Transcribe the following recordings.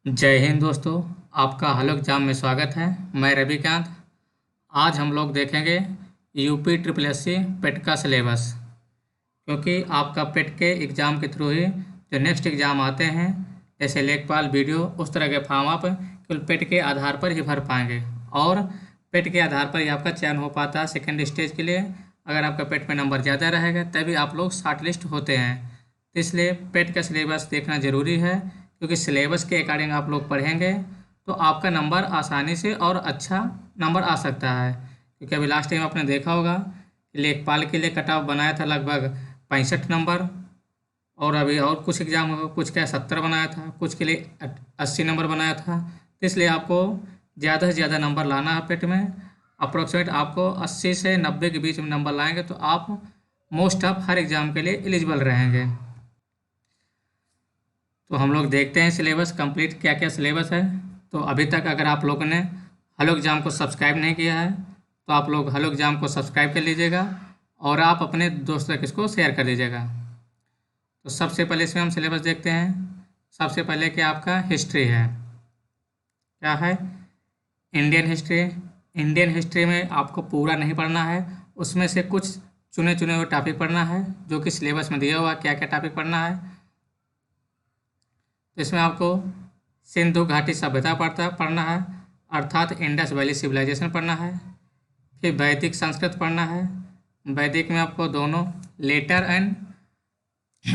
जय हिंद दोस्तों। आपका हलक एग्जाम में स्वागत है। मैं रविकांत। आज हम लोग देखेंगे यूपी ट्रिपल एस सी पेट का सिलेबस, क्योंकि आपका पेट के एग्ज़ाम के थ्रू ही जो नेक्स्ट एग्ज़ाम आते हैं जैसे लेखपाल वीडियो, उस तरह के फॉर्म आप केवल पेट के आधार पर ही भर पाएंगे और पेट के आधार पर ही आपका चयन हो पाता है सेकेंड स्टेज के लिए। अगर आपका पेट में नंबर ज़्यादा रहेगा तभी आप लोग शॉर्ट लिस्ट होते हैं। तो इसलिए पेट का सिलेबस देखना ज़रूरी है, क्योंकि सिलेबस के अकॉर्डिंग आप लोग पढ़ेंगे तो आपका नंबर आसानी से और अच्छा नंबर आ सकता है। क्योंकि अभी लास्ट टाइम आपने देखा होगा कि लेखपाल के लिए कट ऑफ बनाया था लगभग 65 नंबर, और अभी और कुछ एग्ज़ाम कुछ का 70 बनाया था, कुछ के लिए 80 नंबर बनाया था। तो इसलिए आपको ज़्यादा से ज़्यादा नंबर लाना है पेट में। अप्रोक्सीमेट आपको 80 से 90 के बीच में नंबर लाएंगे तो आप मोस्ट ऑफ हर एग्ज़ाम के लिए एलिजिबल रहेंगे। तो हम लोग देखते हैं सिलेबस कंप्लीट क्या क्या सिलेबस है। तो अभी तक अगर आप लोगों ने हलो एग्ज़ाम को सब्सक्राइब नहीं किया है तो आप लोग हलो एग्ज़ाम को सब्सक्राइब कर लीजिएगा और आप अपने दोस्त तक इसको शेयर कर दीजिएगा। तो सबसे पहले इसमें हम सिलेबस देखते हैं। सबसे पहले क्या आपका हिस्ट्री है, क्या है इंडियन हिस्ट्री। इंडियन हिस्ट्री में आपको पूरा नहीं पढ़ना है, उसमें से कुछ चुने चुने हुए टॉपिक पढ़ना है जो कि सिलेबस में दिया हुआ क्या क्या टॉपिक पढ़ना है। तो इसमें आपको सिंधु घाटी सभ्यता पढ़ना है, अर्थात इंडस वैली सिविलाइजेशन पढ़ना है। फिर वैदिक संस्कृत पढ़ना है। वैदिक में आपको दोनों लेटर एंड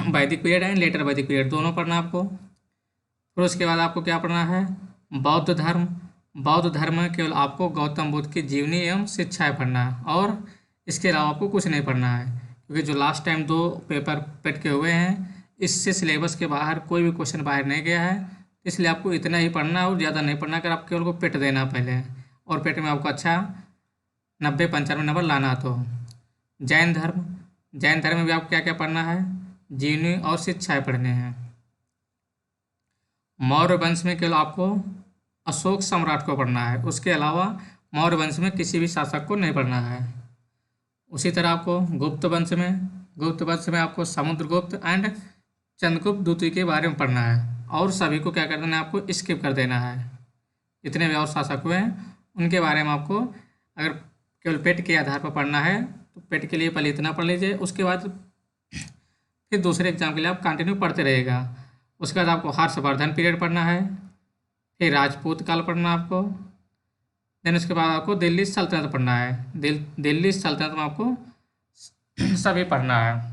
वैदिक पीरियड एंड लेटर वैदिक पीरियड दोनों पढ़ना आपको। फिर उसके बाद आपको क्या पढ़ना है, बौद्ध धर्म। बौद्ध धर्म में केवल आपको गौतम बुद्ध की जीवनी एवं शिक्षाएं पढ़ना है और इसके अलावा आपको कुछ नहीं पढ़ना है, क्योंकि जो लास्ट टाइम 2 पेपर पेट के हुए हैं इससे सिलेबस के बाहर कोई भी क्वेश्चन बाहर नहीं गया है। इसलिए आपको इतना ही पढ़ना है और ज़्यादा नहीं पढ़ना, अगर आप केवल को पेट देना पहले और पेट में आपको अच्छा 90-95 नंबर लाना। तो जैन धर्म, जैन धर्म में भी आपको क्या क्या पढ़ना है, जीवनी और शिक्षाएं पढ़ने हैं। मौर्य वंश में केवल आपको अशोक सम्राट को पढ़ना है, उसके अलावा मौर्य वंश में किसी भी शासक को नहीं पढ़ना है। उसी तरह आपको गुप्त वंश में आपको समुद्रगुप्त एंड चंद्रगुप्त द्वितीय के बारे में पढ़ना है और सभी को क्या कर देना है, आपको स्किप कर देना है। जितने भी और शासक हुए हैं उनके बारे में आपको अगर केवल पेट के आधार पर पढ़ना है तो पेट के लिए पहले इतना पढ़ लीजिए, उसके बाद फिर दूसरे एग्जाम के लिए आप कंटिन्यू पढ़ते रहेगा। उसके बाद आपको हर्षवर्धन पीरियड पढ़ना है, फिर राजपूत काल पढ़ना आपको, देन उसके बाद आपको दिल्ली सल्तनत पढ़ना है। दिल्ली सल्तनत में आपको सभी पढ़ना है।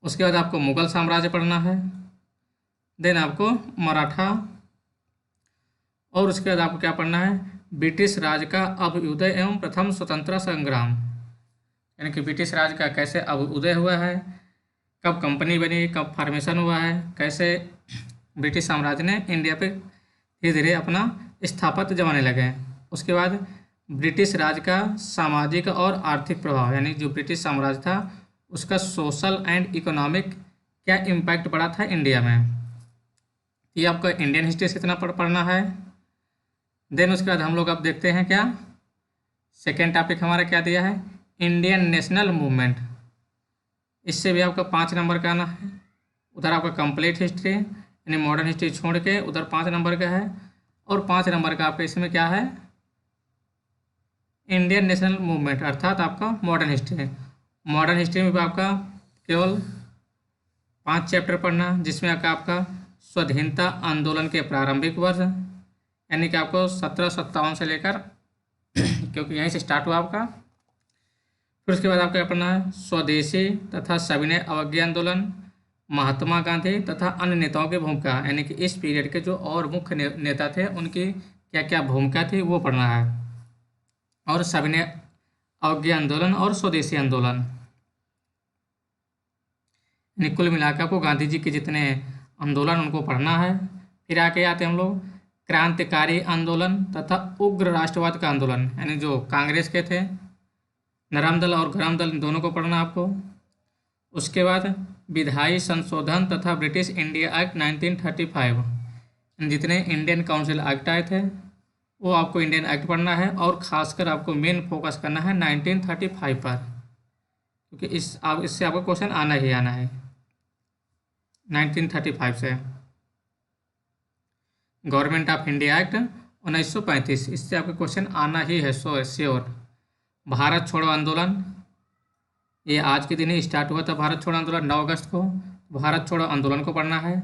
उसके बाद आपको मुगल साम्राज्य पढ़ना है, देन आपको मराठा, और उसके बाद आपको क्या पढ़ना है, ब्रिटिश राज का अभ्युदय एवं प्रथम स्वतंत्रता संग्राम, यानी कि ब्रिटिश राज का कैसे अभ्युदय हुआ है, कब कंपनी बनी, कब फॉर्मेशन हुआ है, कैसे ब्रिटिश साम्राज्य ने इंडिया पे धीरे धीरे अपना स्थापत्य जमाने लगे। उसके बाद ब्रिटिश राज का सामाजिक और आर्थिक प्रभाव, यानी जो ब्रिटिश साम्राज्य था उसका सोशल एंड इकोनॉमिक क्या इम्पैक्ट पड़ा था इंडिया में। ये आपका इंडियन हिस्ट्री से इतना पढ़ना है। देन उसके बाद हम लोग अब देखते हैं क्या सेकेंड टॉपिक हमारा क्या दिया है, इंडियन नेशनल मूवमेंट। इससे भी आपका 5 नंबर का आना है। उधर आपका कंप्लीट हिस्ट्री यानी मॉडर्न हिस्ट्री छोड़ के उधर 5 नंबर का है, और 5 नंबर का आपका इसमें क्या है, इंडियन नेशनल मूवमेंट अर्थात आपका मॉडर्न हिस्ट्री। मॉडर्न हिस्ट्री में भी आपका केवल 5 चैप्टर पढ़ना, जिसमें आपका स्वाधीनता आंदोलन के प्रारंभिक वर्ष, यानी कि आपको 1757 से लेकर क्योंकि यहीं से स्टार्ट हुआ आपका। फिर उसके बाद आपको क्या पढ़ना है, स्वदेशी तथा सविनय अवज्ञा आंदोलन, महात्मा गांधी तथा अन्य नेताओं की भूमिका, यानी कि इस पीरियड के जो और मुख्य नेता थे उनकी क्या क्या भूमिका थी वो पढ़ना है, और सविनय अवज्ञा आंदोलन और स्वदेशी आंदोलन, यानी कुल मिलाकर आपको गांधी जी के जितने आंदोलन उनको पढ़ना है। फिर आके आते हम लोग क्रांतिकारी आंदोलन तथा उग्र राष्ट्रवाद का आंदोलन, यानी जो कांग्रेस के थे, नरम दल और गरम दल दोनों को पढ़ना आपको। उसके बाद विधायी संशोधन तथा ब्रिटिश इंडिया एक्ट 1935, जितने इंडियन काउंसिल एक्ट आए थे वो आपको इंडियन एक्ट पढ़ना है, और ख़ासकर आपको मेन फोकस करना है 1935 पर, क्योंकि इससे आपको क्वेश्चन आना ही आना है 1935 से। गवर्नमेंट ऑफ इंडिया एक्ट 1935, इससे आपका क्वेश्चन आना ही है श्योर। भारत छोड़ो आंदोलन, ये आज के दिन ही स्टार्ट हुआ था, भारत छोड़ो आंदोलन 9 अगस्त को। भारत छोड़ो आंदोलन को पढ़ना है।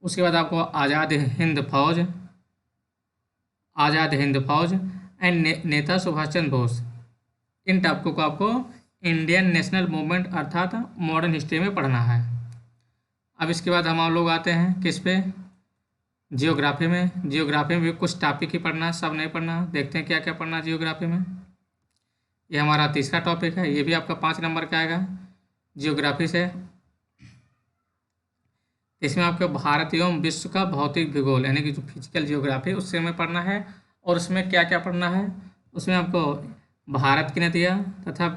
उसके बाद आपको आज़ाद हिंद फौज, आज़ाद हिंद फौज एंड नेता सुभाष चंद्र बोस, इन टॉपिकों को आपको इंडियन नेशनल मूवमेंट अर्थात मॉडर्न हिस्ट्री में पढ़ना है। अब इसके बाद हम लोग आते हैं किस पे, जियोग्राफी में। जियोग्राफी में भी कुछ टॉपिक ही पढ़ना है, सब नहीं पढ़ना। देखते हैं क्या क्या पढ़ना है जियोग्राफी में। ये हमारा तीसरा टॉपिक है, ये भी आपका 5 नंबर का आएगा जियोग्राफी से। इसमें आपको भारत एवं विश्व का भौतिक भूगोल यानी कि जो फिजिकल जियोग्राफी उससे हमें पढ़ना है। और उसमें क्या क्या पढ़ना है, उसमें आपको भारत की नदियाँ तथा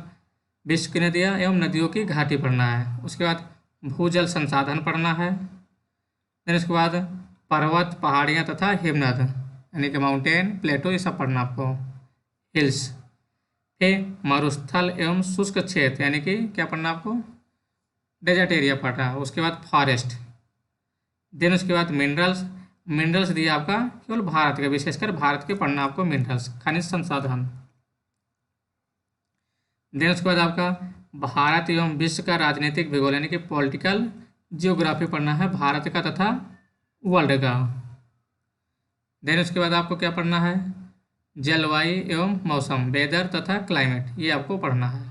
विश्व की नदियाँ एवं नदियों की घाटी पढ़ना है। उसके बाद भूजल संसाधन पढ़ना है। फिर उसके बाद पर्वत, पहाड़ियाँ तथा हिमनद यानी कि माउंटेन, प्लेटो, ये सब पढ़ना आपको, हिल्स। फिर मरुस्थल एवं शुष्क क्षेत्र यानी कि क्या पढ़ना आपको, डेजर्ट एरिया पढ़ना है। उसके बाद फॉरेस्ट। देन उसके बाद मिनरल्स, मिनरल्स दिया आपका केवल भारत के, विशेषकर भारत के पढ़ना आपको मिनरल्स, खनिज संसाधन। देन उसके बाद आपका भारत एवं विश्व का राजनीतिक भूगोल यानी कि पॉलिटिकल जियोग्राफी पढ़ना है भारत का तथा वर्ल्ड का। देन उसके बाद आपको क्या पढ़ना है, जलवायु एवं मौसम, वेदर तथा क्लाइमेट, ये आपको पढ़ना है।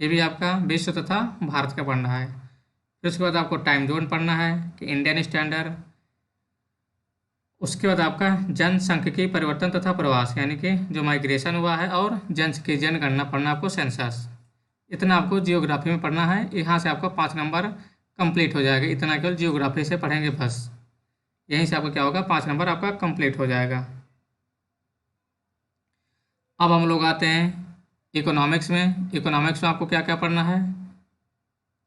ये भी आपका विश्व तथा भारत का पढ़ना है। फिर उसके बाद आपको टाइम जोन पढ़ना है कि इंडियन स्टैंडर्ड। उसके बाद आपका जनसांख्यिकी परिवर्तन तथा प्रवास यानी कि जो माइग्रेशन हुआ है, और जनसंख्या जनगणना पढ़ना आपको, सेंसस। इतना आपको जियोग्राफी में पढ़ना है। यहाँ से आपका 5 नंबर कंप्लीट हो जाएगा। इतना केवल जियोग्राफी से पढ़ेंगे बस, यहीं से आपका क्या होगा, 5 नंबर आपका कंप्लीट हो जाएगा। अब हम लोग आते हैं इकोनॉमिक्स में। इकोनॉमिक्स में आपको क्या क्या पढ़ना है,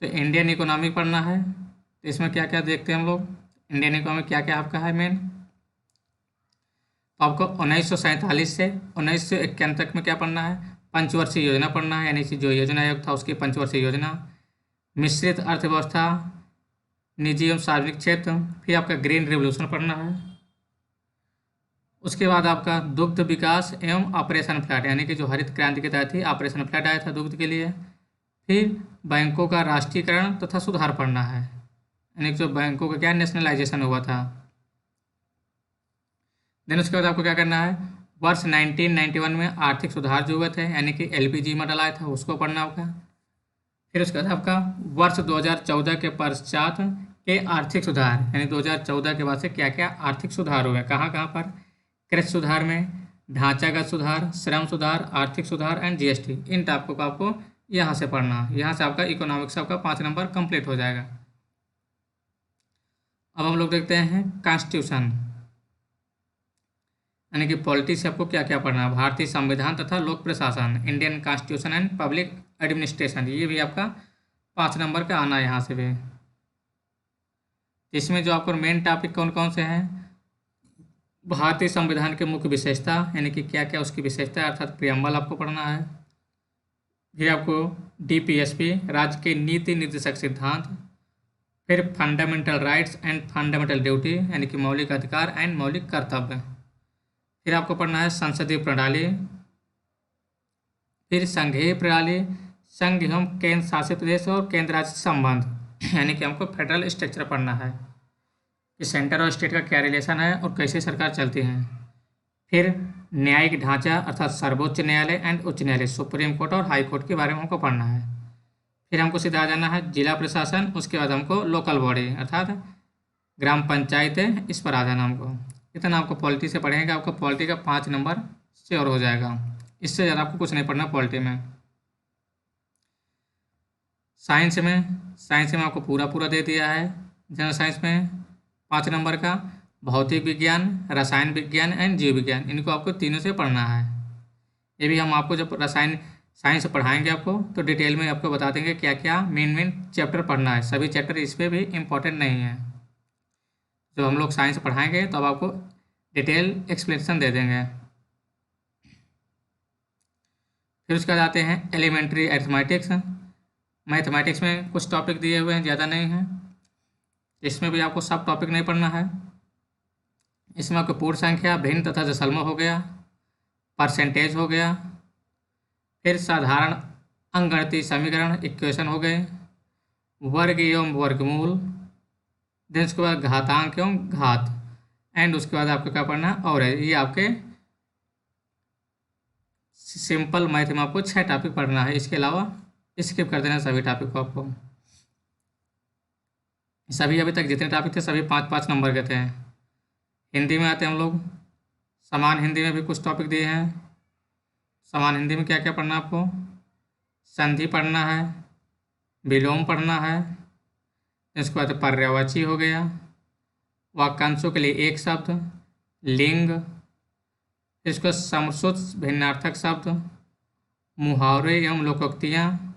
तो इंडियन इकोनॉमी पढ़ना है। तो इसमें क्या क्या देखते हैं हम लोग, इंडियन इकोनॉमी क्या क्या आपका है मेन। तो आपको 1947 से 1951 तक में क्या पढ़ना है, पंचवर्षीय योजना पढ़ना है, यानी कि जो योजना आयोग था उसकी पंचवर्षीय योजना। मिश्रित अर्थव्यवस्था, निजी एवं सार्वजनिक क्षेत्र। फिर आपका ग्रीन रिवोल्यूशन पढ़ना है। उसके बाद आपका दुग्ध विकास एवं ऑपरेशन फ्लड यानी कि जो हरित क्रांति के तहत ही ऑपरेशन फ्लड आया था दुग्ध के लिए। फिर बैंकों का राष्ट्रीयकरण तथा सुधार पढ़ना है, यानी कि जो बैंकों का क्या नेशनलाइजेशन हुआ था। देन उसके बाद आपको क्या करना है, वर्ष 1991 में आर्थिक सुधार जो हुए थे यानी कि एलपीजी मॉडल आया था उसको पढ़ना होगा। फिर उसके बाद आपका वर्ष 2014 के पश्चात के आर्थिक सुधार यानी 2014 के बाद से क्या क्या आर्थिक सुधार हुए, कहाँ कहाँ पर, कृषि सुधार में, ढांचागत सुधार, श्रम सुधार, आर्थिक सुधार एंड जीएसटी। इन टॉपिकों को आपको यहाँ से पढ़ना। यहाँ से आपका इकोनॉमिक्स आपका 5 नंबर कंप्लीट हो जाएगा। अब हम लोग देखते हैं कॉन्स्टिट्यूशन यानी कि पॉलिटी से आपको क्या क्या पढ़ना है, भारतीय संविधान तथा लोक प्रशासन, Indian constitution and public administration, ये भी आपका 5 नंबर का आना है यहाँ से भी। इसमें जो आपको मेन टॉपिक कौन कौन से हैं, भारतीय संविधान के मुख्य विशेषता यानी कि क्या क्या उसकी विशेषता है अर्थात प्रियम्बल आपको पढ़ना है। फिर आपको डीपीएसपी, राज्य के नीति निर्देशक सिद्धांत। फिर fundamental rights and fundamental duty यानी कि मौलिक अधिकार एंड मौलिक कर्तव्य। फिर आपको पढ़ना है संसदीय प्रणाली। फिर संघीय प्रणाली, संघ एवं केंद्र शासित प्रदेश और केंद्र राज्य संबंध यानी कि हमको फेडरल स्ट्रक्चर पढ़ना है कि सेंटर और स्टेट का क्या रिलेशन है और कैसे सरकार चलती है। फिर न्यायिक ढांचा अर्थात सर्वोच्च न्यायालय एंड उच्च न्यायालय, सुप्रीम कोर्ट और हाई कोर्ट के बारे में हमको पढ़ना है। फिर हमको सीधा आ जाना है जिला प्रशासन, उसके बाद हमको लोकल बॉडी अर्थात ग्राम पंचायत है, इस पर आ जाना हमको। इतना आपको पॉलिटी से पढ़ेंगे, आपको पॉलिटी का 5 नंबर श्योर हो जाएगा। इससे ज़्यादा आपको कुछ नहीं पढ़ना पॉलिटी में। साइंस में आपको पूरा पूरा दे दिया है। जनरल साइंस में 5 नंबर का भौतिक विज्ञान, रसायन विज्ञान एंड जीव विज्ञान, इनको आपको तीनों से पढ़ना है। ये भी हम आपको जब रसायन साइंस पढ़ाएंगे आपको तो डिटेल में आपको बता देंगे क्या क्या मेन चैप्टर पढ़ना है। सभी चैप्टर इस पर भी इम्पोर्टेंट नहीं है। जब हम लोग साइंस पढ़ाएंगे तो अब आपको डिटेल एक्सप्लेनेशन दे देंगे। फिर उसके बाद आते हैं एलिमेंट्री अरिथमेटिक्स। मैथमेटिक्स में कुछ टॉपिक दिए हुए हैं, ज़्यादा नहीं हैं। इसमें भी आपको सब टॉपिक नहीं पढ़ना है। इसमें आपको पूर्ण संख्या, भिन्न तथा दशमलव हो गया, परसेंटेज हो गया, फिर साधारण अंकगणितीय समीकरण इक्वेशन हो गए, वर्ग एवं वर्गमूल, देन उसके बाद घातांक एवं घात, एंड उसके बाद आपको क्या पढ़ना है और ये आपके सिंपल मैथ में आपको 6 टॉपिक पढ़ना है। इसके अलावा स्किप कर देना सभी टॉपिक को आपको। सभी अभी तक जितने टॉपिक थे सभी 5-5 नंबर के थे। हिंदी में आते हैं हम लोग। समान हिंदी में भी कुछ टॉपिक दिए हैं। समान हिंदी में क्या क्या पढ़ना है आपको? संधि पढ़ना है, विलोम पढ़ना है, इसके बाद पर्यायवाची हो गया, वाक्यांशों के लिए एक शब्द, लिंग, इसको समश्रुत भिन्नार्थक शब्द, मुहावरे एवं लोकोक्तियाँ,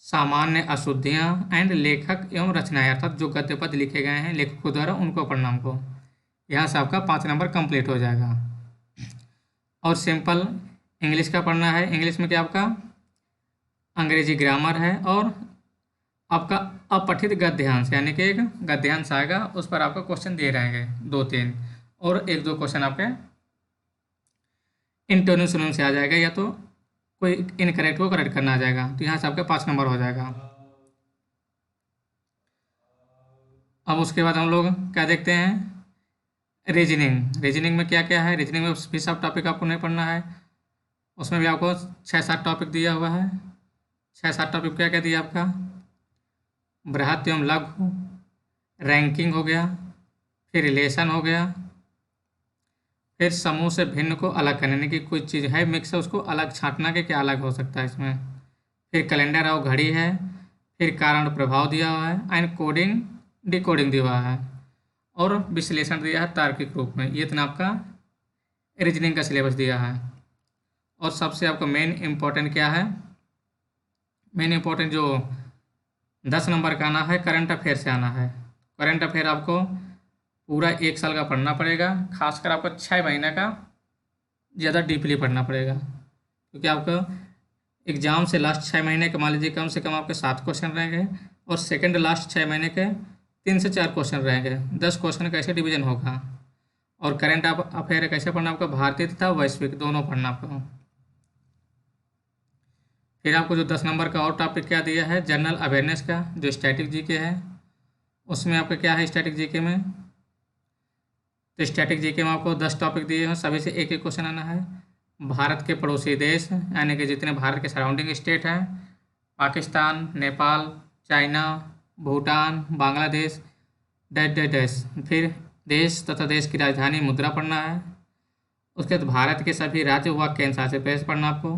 सामान्य अशुद्धियाँ, एंड लेखक एवं रचनाएं, अर्थात जो गद्य पद लिखे गए हैं लेखकों द्वारा उनको पढ़ना हमको। यहाँ से आपका 5 नंबर कंप्लीट हो जाएगा। और सिंपल इंग्लिश का पढ़ना है। इंग्लिश में क्या आपका अंग्रेजी ग्रामर है और आपका अपठित गद्यांश, यानी कि एक गद्यांश आएगा उस पर आपका क्वेश्चन दिए रहेंगे 2-3, और 1-2 क्वेश्चन आपके इंटोनेशन से आ जाएगा, या तो कोई इनकरेक्ट को करेक्ट करना आ जाएगा। तो यहाँ से आपका 5 नंबर हो जाएगा। अब उसके बाद हम लोग क्या देखते हैं? रीजनिंग। रीजनिंग में क्या क्या है? रीजनिंग में भी सब टॉपिक आपको नहीं पढ़ना है। उसमें भी आपको 6-7 टॉपिक दिया हुआ है। 6-7 टॉपिक क्या क्या दिया आपका? बृहत एवं लघु, रैंकिंग हो गया, फिर रिलेशन हो गया, फिर समूह से भिन्न को अलग करने, यानी कि कोई चीज़ है मिक्स है उसको अलग छांटना के क्या अलग हो सकता है इसमें। फिर कैलेंडर और घड़ी है, फिर कारण प्रभाव दिया हुआ है, एंड कोडिंग डिकोडिंग दिया हुआ है, और विश्लेषण दिया है तार्किक रूप में। ये इतना आपका रीजनिंग का सिलेबस दिया है। और सबसे आपका मेन इम्पोर्टेंट क्या है? मेन इम्पोर्टेंट जो 10 नंबर का आना है, करंट अफेयर से आना है। करंट अफेयर आपको पूरा 1 साल का पढ़ना पड़ेगा, खासकर आपको 6 महीने का ज़्यादा डीपली पढ़ना पड़ेगा, क्योंकि आपका एग्ज़ाम से लास्ट 6 महीने के मान लीजिए कम से कम आपके 7 क्वेश्चन रहेंगे, और सेकंड लास्ट 6 महीने के 3 से 4 क्वेश्चन रहेंगे। 10 क्वेश्चन कैसे डिवीजन होगा। और करंट अफेयर कैसे पढ़ना आपका? भारतीय तथा वैश्विक दोनों पढ़ना आपको। फिर आपको जो 10 नंबर का और टॉपिक क्या दिया है? जनरल अवेयरनेस का, जो स्टैटिक जीके है। उसमें आपका क्या है स्टैटिक जीके में? तो स्टैटिक जीके में आपको 10 टॉपिक दिए हैं, सभी से एक एक क्वेश्चन आना है। भारत के पड़ोसी देश, यानी कि जितने भारत के सराउंडिंग स्टेट हैं, Pakistan, Nepal, China, Bhutan, Bangladesh, dash dash dash. फिर देश तथा देश की राजधानी मुद्रा पढ़ना है। उसके बाद भारत के सभी राज्य व केंद्र शासित प्रदेश पढ़ना आपको।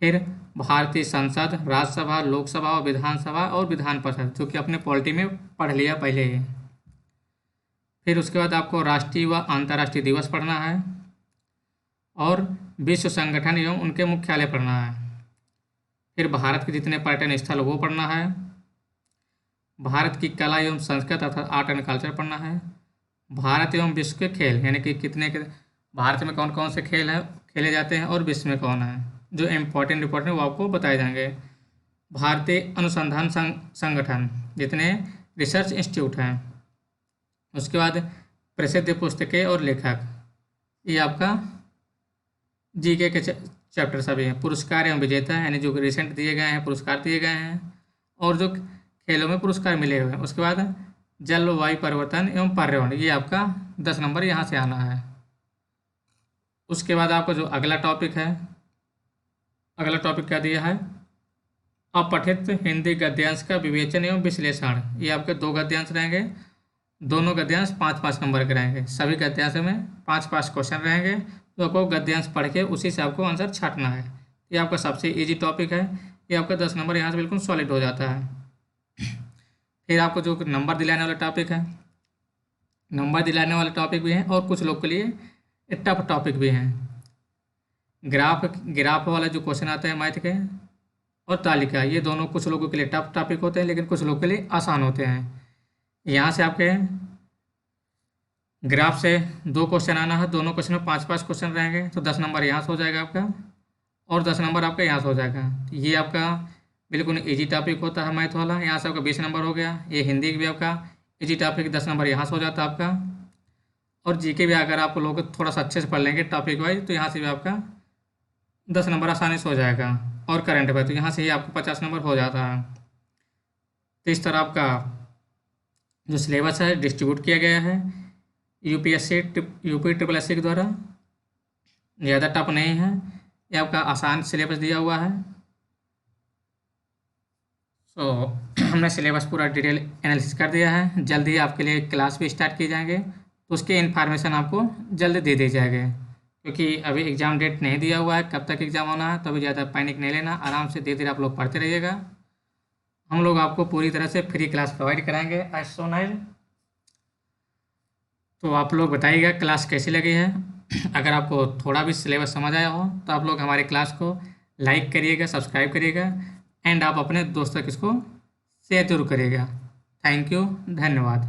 फिर भारतीय संसद, राज्यसभा, लोकसभा और विधानसभा और विधान परिषद, जो कि अपने पॉलिटी में पढ़ लिया पहले ही। फिर उसके बाद आपको राष्ट्रीय व अंतर्राष्ट्रीय दिवस पढ़ना है, और विश्व संगठन एवं उनके मुख्यालय पढ़ना है। फिर भारत के जितने पर्यटन स्थल वो पढ़ना है। भारत की कला एवं संस्कृति अर्थात आर्ट एंड कल्चर पढ़ना है। भारत एवं विश्व के खेल, यानी कि कितने के भारत में कौन कौन से खेल हैं खेले जाते हैं और विश्व में कौन है, जो इम्पोर्टेंट वो आपको बताए जाएंगे। भारतीय अनुसंधान संगठन, जितने रिसर्च इंस्टीट्यूट हैं। उसके बाद प्रसिद्ध पुस्तकें और लेखक, ये आपका जीके के चैप्टर सभी हैं। पुरस्कार एवं विजेता, यानी जो रिसेंट दिए गए हैं पुरस्कार दिए गए हैं, और जो खेलों में पुरस्कार मिले हुए हैं। उसके बाद जलवायु परिवर्तन एवं पर्यावरण, ये आपका 10 नंबर यहाँ से आना है। उसके बाद आपका जो अगला टॉपिक है, अगला टॉपिक क्या दिया है? अपठित हिंदी गद्यांश का विवेचन एवं विश्लेषण। ये आपके 2 गद्यांश रहेंगे, दोनों गद्यांश 5-5 नंबर के रहेंगे। सभी गद्यांश में 5-5 क्वेश्चन रहेंगे, तो आपको गद्यांश पढ़ के उसी से आपको आंसर छाटना है। ये आपका सबसे इजी टॉपिक है। ये आपका 10 नंबर यहाँ से बिल्कुल सॉलिड हो जाता है। फिर आपको जो नंबर दिलाने वाला टॉपिक है, नंबर दिलाने वाले टॉपिक भी हैं, और कुछ लोग के लिए टफ टॉपिक भी हैं। ग्राफ वाला जो क्वेश्चन आता है मैथ के, और तालिका, ये दोनों कुछ लोगों के लिए टफ टॉपिक होते हैं, लेकिन कुछ लोगों के लिए आसान होते हैं। यहाँ से आपके ग्राफ से 2 क्वेश्चन आना है, दोनों क्वेश्चन में 5-5 क्वेश्चन रहेंगे, तो 10 नंबर यहाँ से हो जाएगा आपका, और 10 नंबर आपका यहाँ से हो जाएगा। ये आपका बिल्कुल इजी टॉपिक होता है मैथ वाला, यहाँ से आपका 20 नंबर हो गया। ये हिंदी भी आपका इजी टॉपिक 10 नंबर यहाँ से हो जाता है आपका। और जीके भी अगर आप लोग थोड़ा सा अच्छे से पढ़ लेंगे टॉपिक वाइज तो यहाँ से भी आपका 10 नंबर आसानी से हो जाएगा। और करंट अफेयर तो यहाँ से ही आपको 50 नंबर हो जाता है। तो इस तरह आपका जो सिलेबस है डिस्ट्रीब्यूट किया गया है UPSC UP triple S C के द्वारा। ज़्यादा टफ नहीं है, ये आपका आसान सिलेबस दिया हुआ है। सो हमने सिलेबस पूरा डिटेल एनालिसिस कर दिया है। जल्द ही आपके लिए क्लास भी स्टार्ट किए जाएंगे, तो उसके इन्फॉर्मेशन आपको जल्द दे दी जाएगी, क्योंकि अभी एग्ज़ाम डेट नहीं दिया हुआ है कब तक एग्ज़ाम होना है। तो अभी ज़्यादा पैनिक नहीं लेना, आराम से धीरे धीरे आप लोग पढ़ते रहिएगा। हम लोग आपको पूरी तरह से फ्री क्लास प्रोवाइड कराएंगे एज सोन एज। तो आप लोग बताइएगा क्लास कैसी लगी है। अगर आपको थोड़ा भी सिलेबस समझ आया हो तो आप लोग हमारे क्लास को लाइक करिएगा, सब्सक्राइब करिएगा एंड आप अपने दोस्तों तक इसको शेयर जरूर करिएगा। थैंक यू, धन्यवाद।